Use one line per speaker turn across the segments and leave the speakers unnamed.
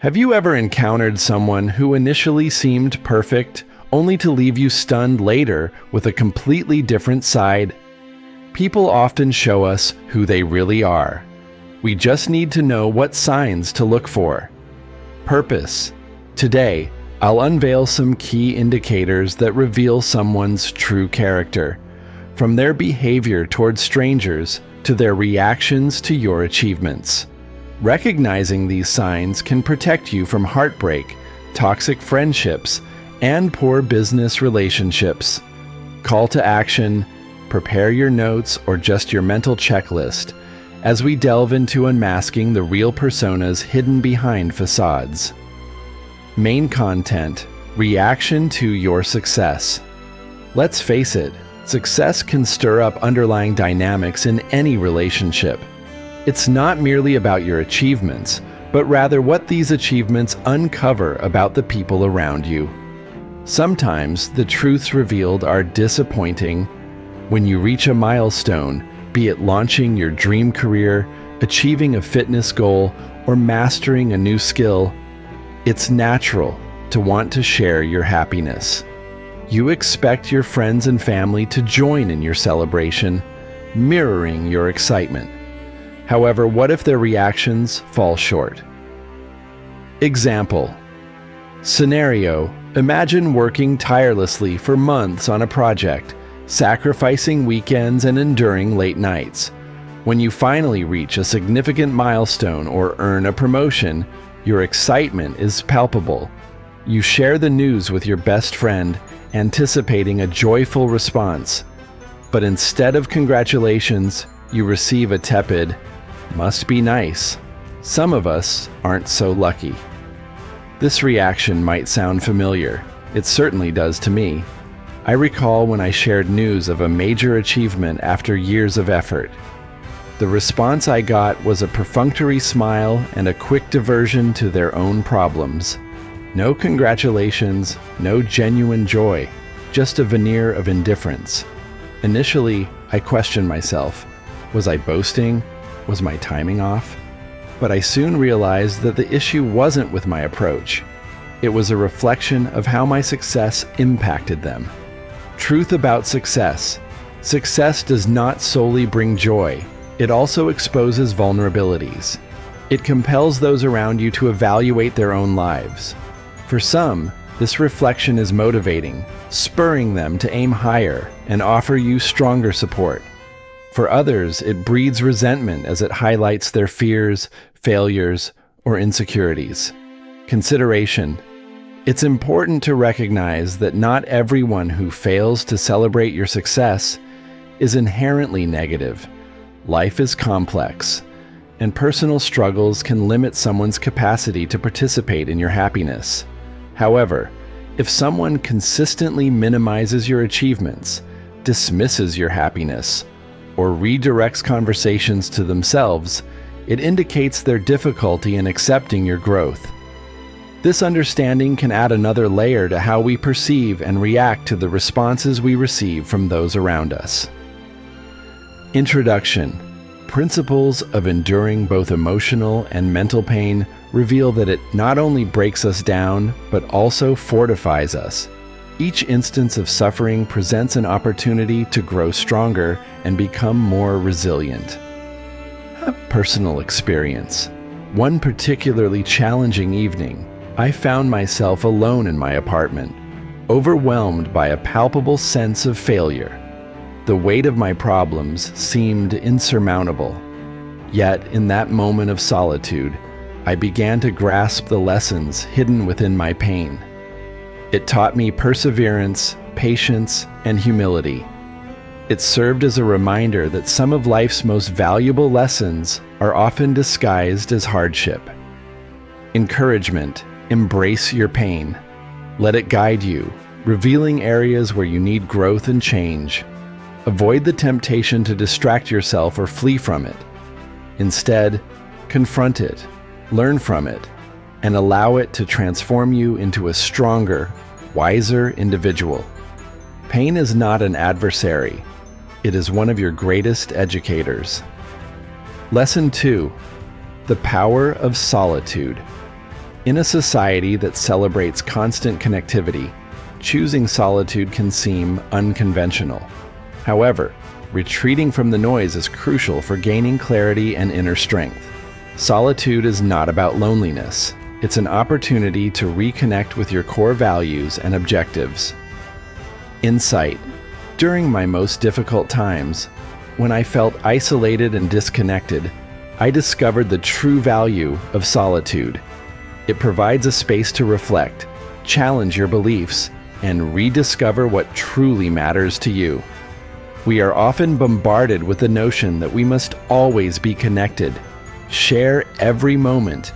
Have you ever encountered someone who initially seemed perfect, only to leave you stunned later with a completely different side? People often show us who they really are. We just need to know what signs to look for. Purpose. Today, I'll unveil some key indicators that reveal someone's true character, from their behavior towards strangers to their reactions to your achievements. Recognizing these signs can protect you from heartbreak, toxic friendships, and poor business relationships. Call to action, prepare your notes or just your mental checklist as we delve into unmasking the real personas hidden behind facades. Main content: reaction to your success. Let's face it, success can stir up underlying dynamics in any relationship. It's not merely about your achievements, but rather what these achievements uncover about the people around you. Sometimes the truths revealed are disappointing. When you reach a milestone, be it launching your dream career, achieving a fitness goal, or mastering a new skill, it's natural to want to share your happiness. You expect your friends and family to join in your celebration, mirroring your excitement. However, what if their reactions fall short? Example. Scenario: imagine working tirelessly for months on a project, sacrificing weekends and enduring late nights. When you finally reach a significant milestone or earn a promotion, your excitement is palpable. You share the news with your best friend, anticipating a joyful response. But instead of congratulations, you receive a tepid, "Must be nice." Some of us aren't so lucky. This reaction might sound familiar. It certainly does to me. I recall when I shared news of a major achievement after years of effort. The response I got was a perfunctory smile and a quick diversion to their own problems. No congratulations, no genuine joy, just a veneer of indifference. Initially, I questioned myself. Was I boasting? Was my timing off? But I soon realized that the issue wasn't with my approach. It was a reflection of how my success impacted them. Truth about success. Success does not solely bring joy. It also exposes vulnerabilities. It compels those around you to evaluate their own lives. For some, this reflection is motivating, spurring them to aim higher and offer you stronger support. For others, it breeds resentment as it highlights their fears, failures, or insecurities. Consideration. It's important to recognize that not everyone who fails to celebrate your success is inherently negative. Life is complex, and personal struggles can limit someone's capacity to participate in your happiness. However, if someone consistently minimizes your achievements, dismisses your happiness, or redirects conversations to themselves, it indicates their difficulty in accepting your growth. This understanding can add another layer to how we perceive and react to the responses we receive from those around us. Introduction. Principles of enduring both emotional and mental pain reveal that it not only breaks us down, but also fortifies us. Each instance of suffering presents an opportunity to grow stronger and become more resilient. A personal experience. One particularly challenging evening, I found myself alone in my apartment, overwhelmed by a palpable sense of failure. The weight of my problems seemed insurmountable. Yet, in that moment of solitude, I began to grasp the lessons hidden within my pain. It taught me perseverance, patience, and humility. It served as a reminder that some of life's most valuable lessons are often disguised as hardship. Encouragement. Embrace your pain. Let it guide you, revealing areas where you need growth and change. Avoid the temptation to distract yourself or flee from it. Instead, confront it, learn from it, and allow it to transform you into a stronger, wiser individual. Pain is not an adversary. It is one of your greatest educators. Lesson 2. The power of solitude. In a society that celebrates constant connectivity, choosing solitude can seem unconventional. However, retreating from the noise is crucial for gaining clarity and inner strength. Solitude is not about loneliness. It's an opportunity to reconnect with your core values and objectives. Insight. During my most difficult times, when I felt isolated and disconnected, I discovered the true value of solitude. It provides a space to reflect, challenge your beliefs, and rediscover what truly matters to you. We are often bombarded with the notion that we must always be connected, share every moment,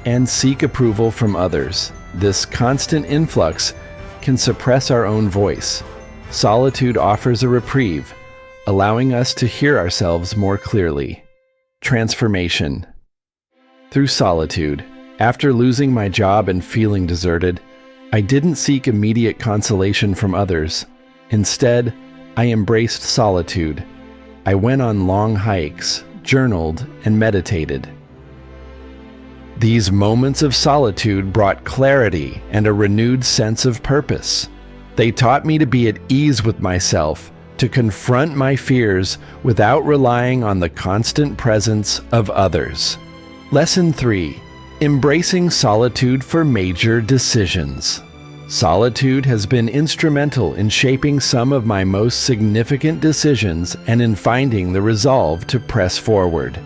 and seek approval from others. This constant influx can suppress our own voice. Solitude offers a reprieve, allowing us to hear ourselves more clearly. Transformation. Through solitude, after losing my job and feeling deserted, I didn't seek immediate consolation from others. Instead, I embraced solitude. I went on long hikes, journaled, and meditated. These moments of solitude brought clarity and a renewed sense of purpose. They taught me to be at ease with myself, to confront my fears without relying on the constant presence of others. Lesson 3. Embracing solitude for major decisions. Solitude has been instrumental in shaping some of my most significant decisions and in finding the resolve to press forward.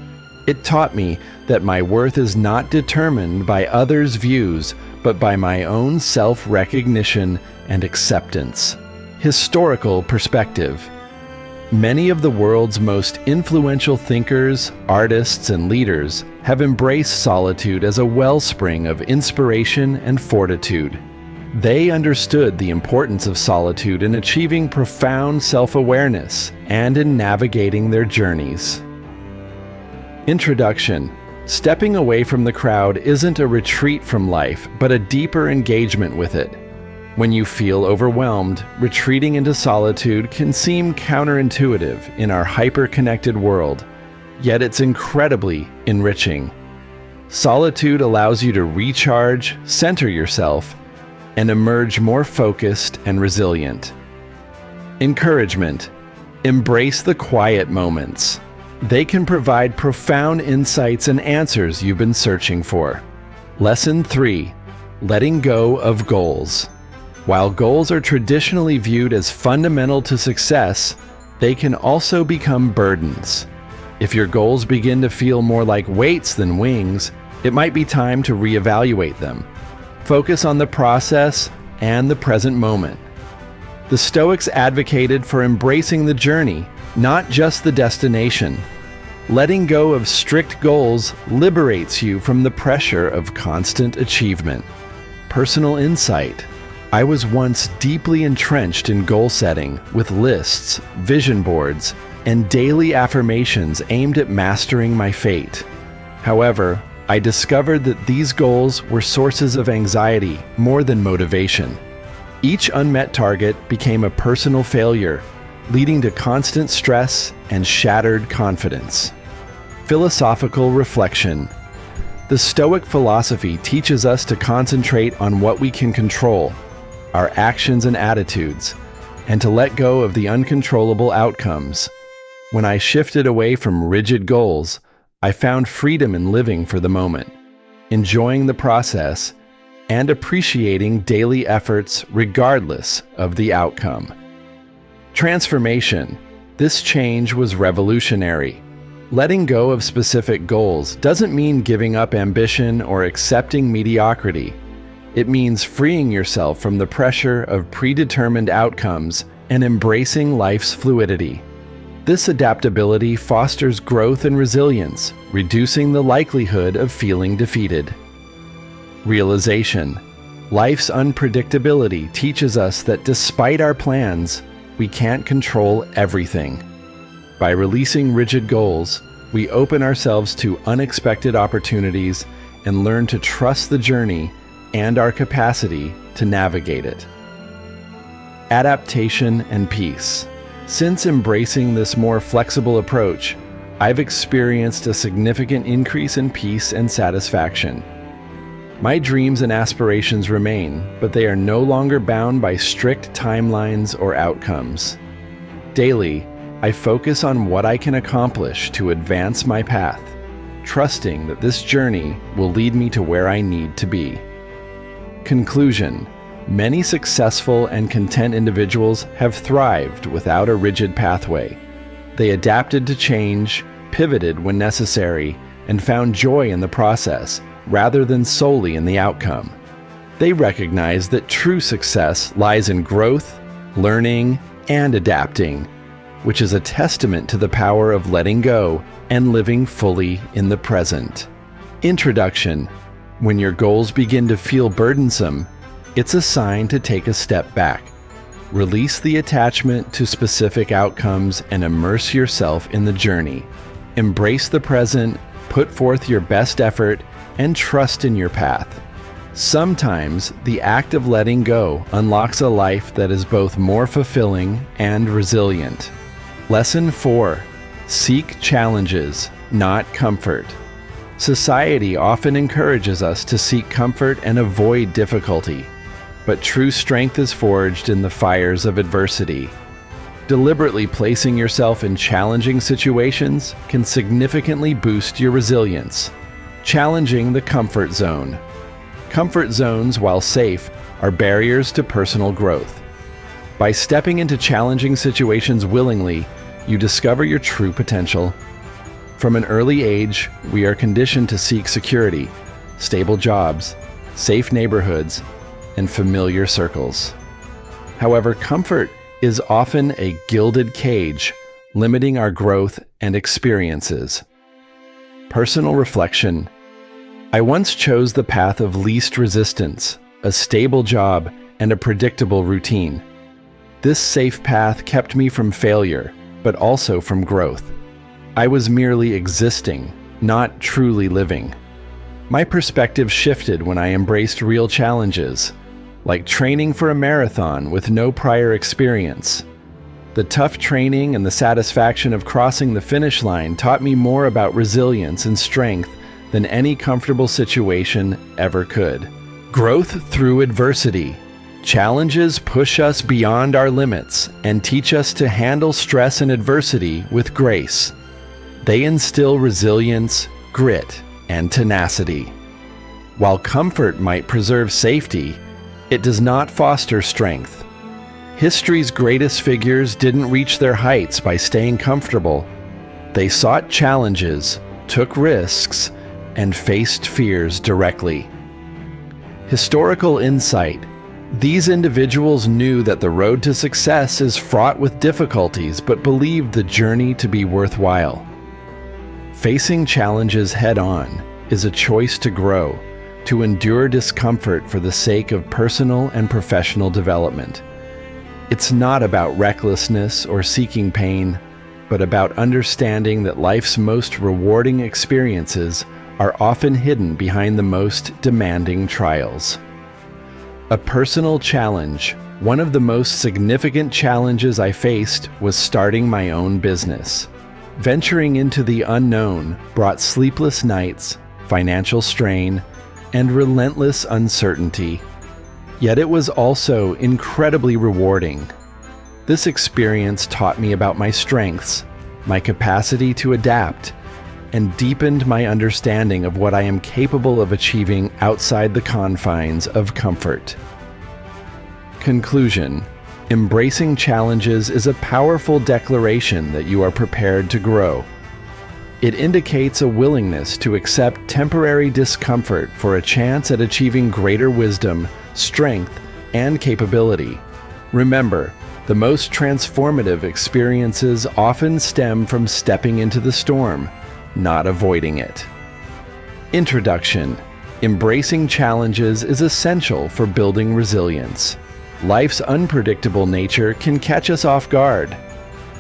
It taught me that my worth is not determined by others' views, but by my own self-recognition and acceptance. Historical perspective. Many of the world's most influential thinkers, artists, and leaders have embraced solitude as a wellspring of inspiration and fortitude. They understood the importance of solitude in achieving profound self-awareness and in navigating their journeys. Introduction. Stepping away from the crowd isn't a retreat from life, but a deeper engagement with it. When you feel overwhelmed, retreating into solitude can seem counterintuitive in our hyper-connected world, yet it's incredibly enriching. Solitude allows you to recharge, center yourself, and emerge more focused and resilient. Encouragement. Embrace the quiet moments. They can provide profound insights and answers you've been searching for. Lesson 3. Letting go of goals. While goals are traditionally viewed as fundamental to success, they can also become burdens. If your goals begin to feel more like weights than wings, it might be time to reevaluate them. Focus on the process and the present moment. The Stoics advocated for embracing the journey, not just the destination. Letting go of strict goals liberates you from the pressure of constant achievement. Personal insight. I was once deeply entrenched in goal setting with lists, vision boards, and daily affirmations aimed at mastering my fate. However, I discovered that these goals were sources of anxiety more than motivation. Each unmet target became a personal failure, leading to constant stress and shattered confidence. Philosophical reflection. The Stoic philosophy teaches us to concentrate on what we can control, our actions and attitudes, and to let go of the uncontrollable outcomes. When I shifted away from rigid goals, I found freedom in living for the moment, enjoying the process, and appreciating daily efforts regardless of the outcome. Transformation. This change was revolutionary. Letting go of specific goals doesn't mean giving up ambition or accepting mediocrity. It means freeing yourself from the pressure of predetermined outcomes and embracing life's fluidity. This adaptability fosters growth and resilience, reducing the likelihood of feeling defeated. Realization. Life's unpredictability teaches us that despite our plans, we can't control everything. By releasing rigid goals, we open ourselves to unexpected opportunities and learn to trust the journey and our capacity to navigate it. Adaptation and peace. Since embracing this more flexible approach, I've experienced a significant increase in peace and satisfaction. My dreams and aspirations remain, but they are no longer bound by strict timelines or outcomes. Daily, I focus on what I can accomplish to advance my path, trusting that this journey will lead me to where I need to be. Conclusion: many successful and content individuals have thrived without a rigid pathway. They adapted to change, pivoted when necessary, and found joy in the process, rather than solely in the outcome. They recognize that true success lies in growth, learning, and adapting, which is a testament to the power of letting go and living fully in the present. Introduction: when your goals begin to feel burdensome, it's a sign to take a step back. Release the attachment to specific outcomes and immerse yourself in the journey. Embrace the present, put forth your best effort, and trust in your path. Sometimes the act of letting go unlocks a life that is both more fulfilling and resilient. Lesson 4: seek challenges, not comfort. Society often encourages us to seek comfort and avoid difficulty, but true strength is forged in the fires of adversity. Deliberately placing yourself in challenging situations can significantly boost your resilience. Challenging the comfort zone. Comfort zones, while safe, are barriers to personal growth. By stepping into challenging situations willingly, you discover your true potential. From an early age, we are conditioned to seek security, stable jobs, safe neighborhoods, and familiar circles. However, comfort is often a gilded cage, limiting our growth and experiences. Personal reflection: I once chose the path of least resistance, a stable job, and a predictable routine. This safe path kept me from failure, but also from growth. I was merely existing, not truly living. My perspective shifted when I embraced real challenges, like training for a marathon with no prior experience. The tough training and the satisfaction of crossing the finish line taught me more about resilience and strength than any comfortable situation ever could. Growth through adversity. Challenges push us beyond our limits and teach us to handle stress and adversity with grace. They instill resilience, grit, and tenacity. While comfort might preserve safety, it does not foster strength. History's greatest figures didn't reach their heights by staying comfortable. They sought challenges, took risks, and faced fears directly. Historical insight. These individuals knew that the road to success is fraught with difficulties, but believed the journey to be worthwhile. Facing challenges head-on is a choice to grow, to endure discomfort for the sake of personal and professional development. It's not about recklessness or seeking pain, but about understanding that life's most rewarding experiences are often hidden behind the most demanding trials. A personal challenge. One of the most significant challenges I faced was starting my own business. Venturing into the unknown brought sleepless nights, financial strain, and relentless uncertainty. Yet it was also incredibly rewarding. This experience taught me about my strengths, my capacity to adapt, and deepened my understanding of what I am capable of achieving outside the confines of comfort. Conclusion: embracing challenges is a powerful declaration that you are prepared to grow. It indicates a willingness to accept temporary discomfort for a chance at achieving greater wisdom, strength, and capability. Remember, the most transformative experiences often stem from stepping into the storm, not avoiding it. Introduction: embracing challenges is essential for building resilience. Life's unpredictable nature can catch us off guard,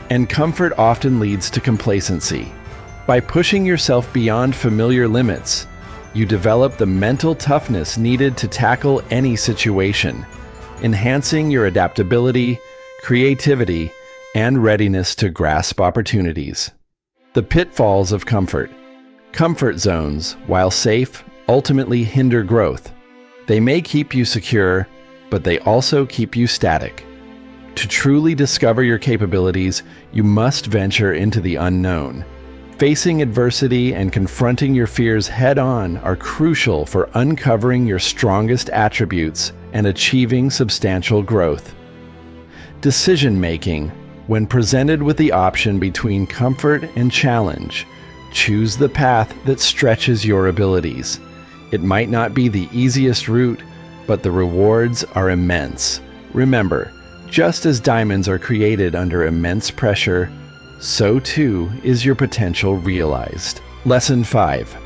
and comfort often leads to complacency. By pushing yourself beyond familiar limits, you develop the mental toughness needed to tackle any situation, enhancing your adaptability, creativity, and readiness to grasp opportunities. The pitfalls of comfort. Comfort zones, while safe, ultimately hinder growth. They may keep you secure, but they also keep you static. To truly discover your capabilities, you must venture into the unknown. Facing adversity and confronting your fears head-on are crucial for uncovering your strongest attributes and achieving substantial growth. Decision-making. When presented with the option between comfort and challenge, choose the path that stretches your abilities. It might not be the easiest route, but the rewards are immense. Remember, just as diamonds are created under immense pressure, so too is your potential realized. Lesson 5.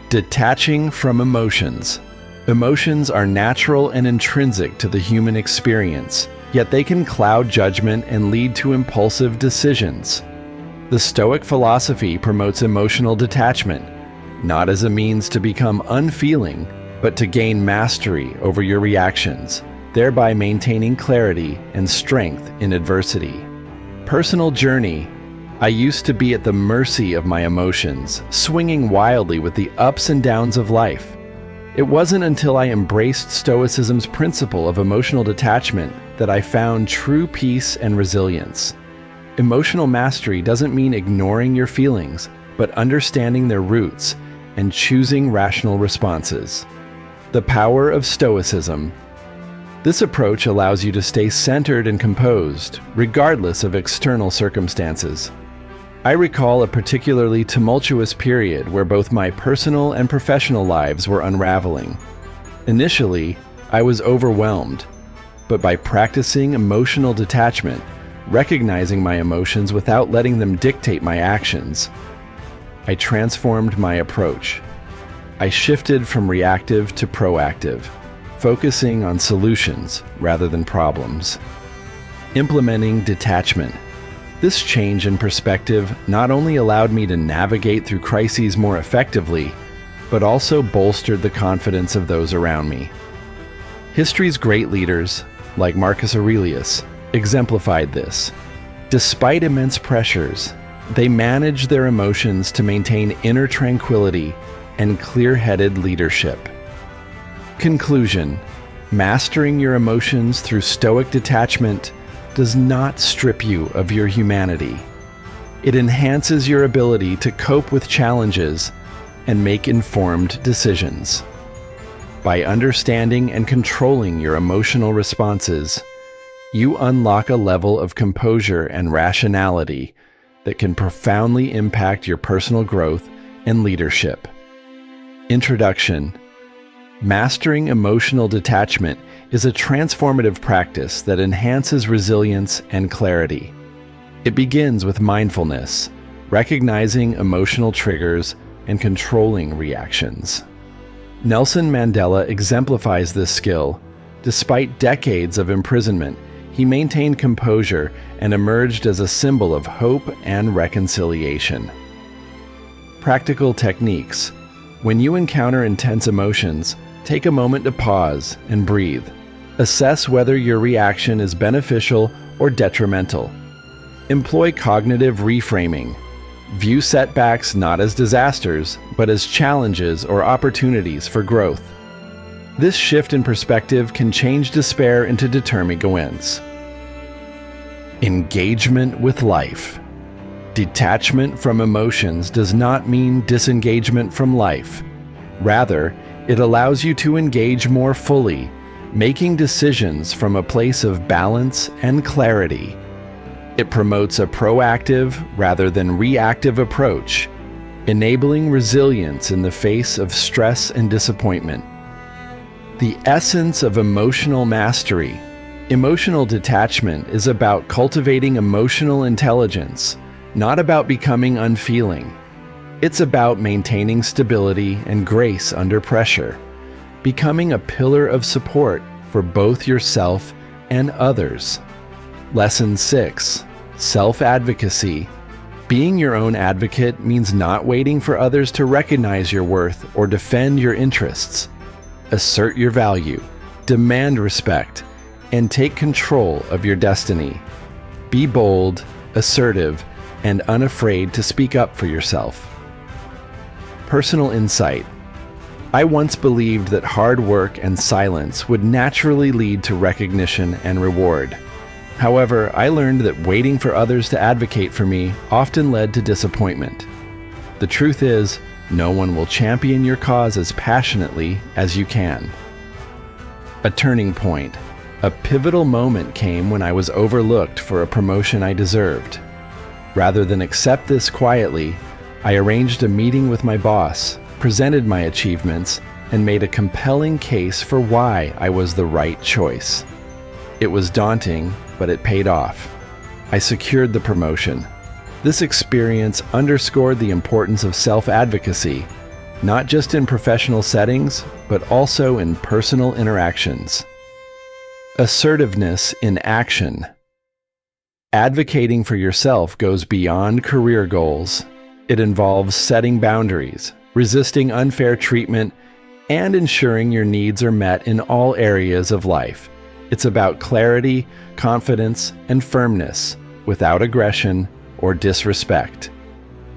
Detaching from emotions. Emotions are natural and intrinsic to the human experience, yet they can cloud judgment and lead to impulsive decisions. The Stoic philosophy promotes emotional detachment, not as a means to become unfeeling, but to gain mastery over your reactions, thereby maintaining clarity and strength in adversity. Personal journey. I used to be at the mercy of my emotions, swinging wildly with the ups and downs of life. It wasn't until I embraced Stoicism's principle of emotional detachment that I found true peace and resilience. Emotional mastery doesn't mean ignoring your feelings, but understanding their roots and choosing rational responses. The power of Stoicism. This approach allows you to stay centered and composed, regardless of external circumstances. I recall a particularly tumultuous period where both my personal and professional lives were unraveling. Initially, I was overwhelmed, but by practicing emotional detachment, recognizing my emotions without letting them dictate my actions, I transformed my approach. I shifted from reactive to proactive, focusing on solutions rather than problems. Implementing detachment. This change in perspective not only allowed me to navigate through crises more effectively, but also bolstered the confidence of those around me. History's great leaders, like Marcus Aurelius, exemplified this. Despite immense pressures, they managed their emotions to maintain inner tranquility and clear-headed leadership. Conclusion. Mastering your emotions through Stoic detachment does not strip you of your humanity. It enhances your ability to cope with challenges and make informed decisions. By understanding and controlling your emotional responses, you unlock a level of composure and rationality that can profoundly impact your personal growth and leadership. Introduction. Mastering emotional detachment is a transformative practice that enhances resilience and clarity. It begins with mindfulness, recognizing emotional triggers and controlling reactions. Nelson Mandela exemplifies this skill. Despite decades of imprisonment, he maintained composure and emerged as a symbol of hope and reconciliation. Practical techniques. When you encounter intense emotions, take a moment to pause and breathe. Assess whether your reaction is beneficial or detrimental. Employ cognitive reframing. View setbacks not as disasters, but as challenges or opportunities for growth. This shift in perspective can change despair into determinants. Engagement with life. Detachment from emotions does not mean disengagement from life. Rather, it allows you to engage more fully, making decisions from a place of balance and clarity. It promotes a proactive rather than reactive approach, enabling resilience in the face of stress and disappointment. The essence of emotional mastery. Emotional detachment is about cultivating emotional intelligence, not about becoming unfeeling. It's about maintaining stability and grace under pressure, becoming a pillar of support for both yourself and others. Lesson 6. Self-advocacy. Being your own advocate means not waiting for others to recognize your worth or defend your interests. Assert your value, demand respect, and take control of your destiny. Be bold, assertive, and unafraid to speak up for yourself. Personal insight. I once believed that hard work and silence would naturally lead to recognition and reward. However, I learned that waiting for others to advocate for me often led to disappointment. The truth is, no one will champion your cause as passionately as you can. A turning point. A pivotal moment came when I was overlooked for a promotion I deserved. Rather than accept this quietly, I arranged a meeting with my boss, presented my achievements, and made a compelling case for why I was the right choice. It was daunting, but it paid off. I secured the promotion. This experience underscored the importance of self-advocacy, not just in professional settings, but also in personal interactions. Assertiveness in action. Advocating for yourself goes beyond career goals. It involves setting boundaries, resisting unfair treatment, and ensuring your needs are met in all areas of life. It's about clarity, confidence, and firmness, without aggression or disrespect.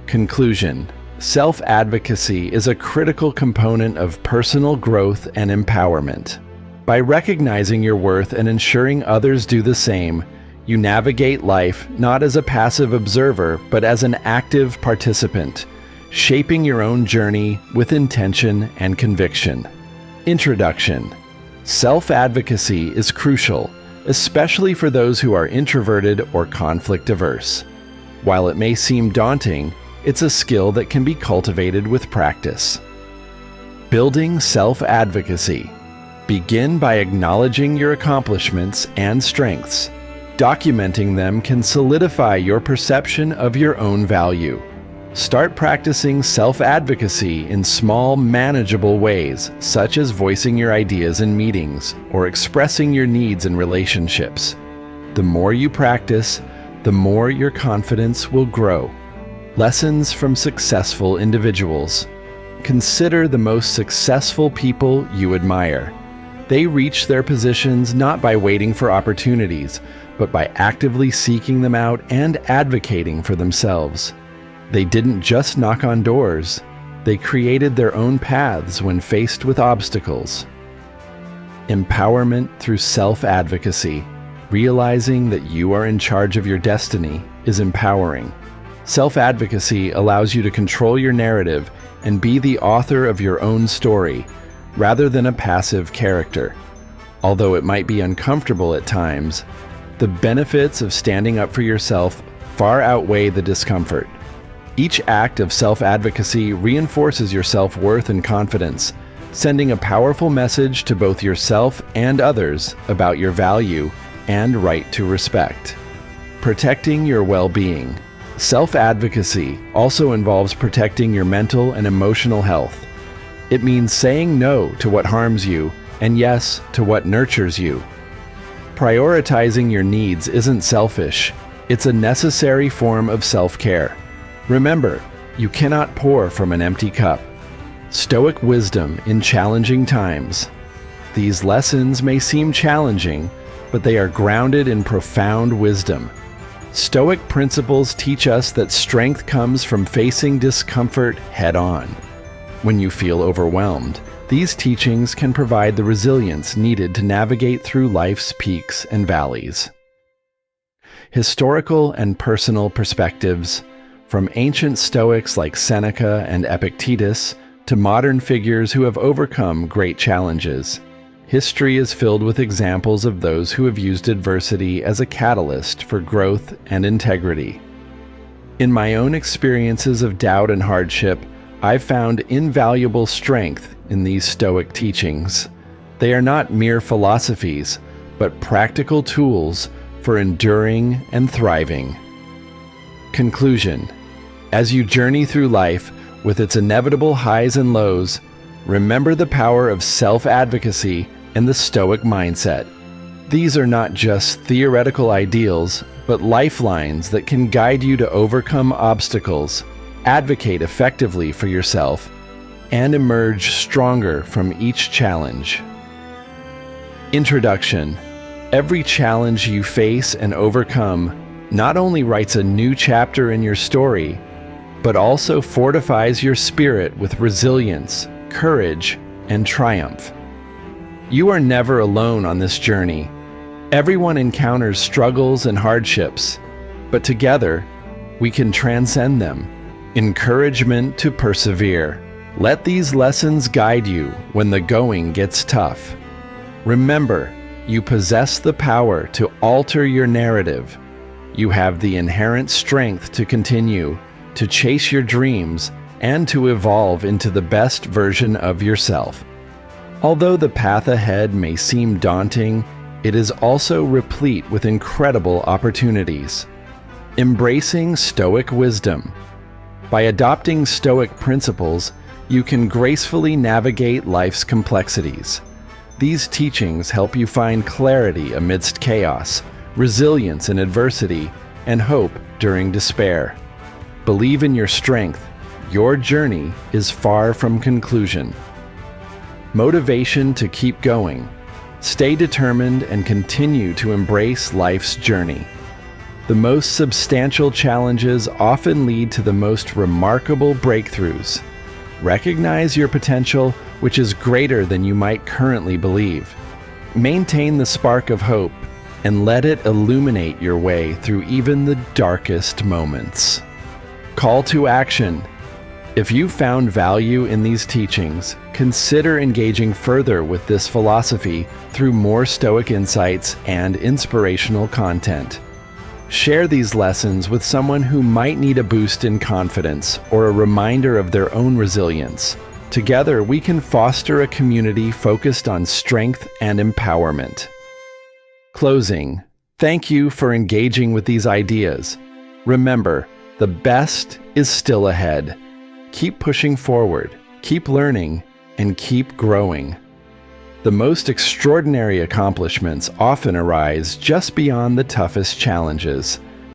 Conclusion. Self-advocacy is a critical component of personal growth and empowerment. By recognizing your worth and ensuring others do the same, you navigate life not as a passive observer, but as an active participant, shaping your own journey with intention and conviction. Introduction. Self-advocacy is crucial, especially for those who are introverted or conflict-averse. While it may seem daunting, it's a skill that can be cultivated with practice. Building self-advocacy. Begin by acknowledging your accomplishments and strengths. Documenting them can solidify your perception of your own value. Start practicing self-advocacy in small, manageable ways, such as voicing your ideas in meetings or expressing your needs in relationships. The more you practice, the more your confidence will grow. Lessons from successful individuals. Consider the most successful people you admire. They reach their positions not by waiting for opportunities, but by actively seeking them out and advocating for themselves. They didn't just knock on doors, they created their own paths when faced with obstacles. Empowerment through self-advocacy. Realizing that you are in charge of your destiny is empowering. Self-advocacy allows you to control your narrative and be the author of your own story, rather than a passive character. Although it might be uncomfortable at times, the benefits of standing up for yourself far outweigh the discomfort. Each act of self-advocacy reinforces your self-worth and confidence, sending a powerful message to both yourself and others about your value and right to respect. Protecting your well-being. Self-advocacy also involves protecting your mental and emotional health. It means saying no to what harms you and yes to what nurtures you. Prioritizing your needs isn't selfish. It's a necessary form of self-care. Remember, you cannot pour from an empty cup. Stoic wisdom in challenging times. These lessons may seem challenging, but they are grounded in profound wisdom. Stoic principles teach us that strength comes from facing discomfort head-on. When you feel overwhelmed, these teachings can provide the resilience needed to navigate through life's peaks and valleys. Historical and personal perspectives. From ancient Stoics like Seneca and Epictetus to modern figures who have overcome great challenges, history is filled with examples of those who have used adversity as a catalyst for growth and integrity. In my own experiences of doubt and hardship, I've found invaluable strength in these Stoic teachings. They are not mere philosophies, but practical tools for enduring and thriving. Conclusion. As you journey through life with its inevitable highs and lows, remember the power of self-advocacy and the Stoic mindset. These are not just theoretical ideals, but lifelines that can guide you to overcome obstacles, advocate effectively for yourself, and emerge stronger from each challenge. Introduction. Every challenge you face and overcome not only writes a new chapter in your story, but also fortifies your spirit with resilience, courage, and triumph. You are never alone on this journey. Everyone encounters struggles and hardships, but together, we can transcend them. Encouragement to persevere. Let these lessons guide you when the going gets tough. Remember, you possess the power to alter your narrative. You have the inherent strength to continue, to chase your dreams, and to evolve into the best version of yourself. Although the path ahead may seem daunting, it is also replete with incredible opportunities. Embracing Stoic wisdom. By adopting Stoic principles, you can gracefully navigate life's complexities. These teachings help you find clarity amidst chaos, resilience in adversity, and hope during despair. Believe in your strength. Your journey is far from conclusion. Motivation to keep going. Stay determined and continue to embrace life's journey. The most substantial challenges often lead to the most remarkable breakthroughs. Recognize your potential, which is greater than you might currently believe. Maintain the spark of hope and let it illuminate your way through even the darkest moments. Call to action. If you found value in these teachings, consider engaging further with this philosophy through more Stoic insights and inspirational content. Share these lessons with someone who might need a boost in confidence or a reminder of their own resilience. Together, we can foster a community focused on strength and empowerment. Closing, thank you for engaging with these ideas. Remember, the best is still ahead. Keep pushing forward, keep learning, and keep growing. The most extraordinary accomplishments often arise just beyond the toughest challenges.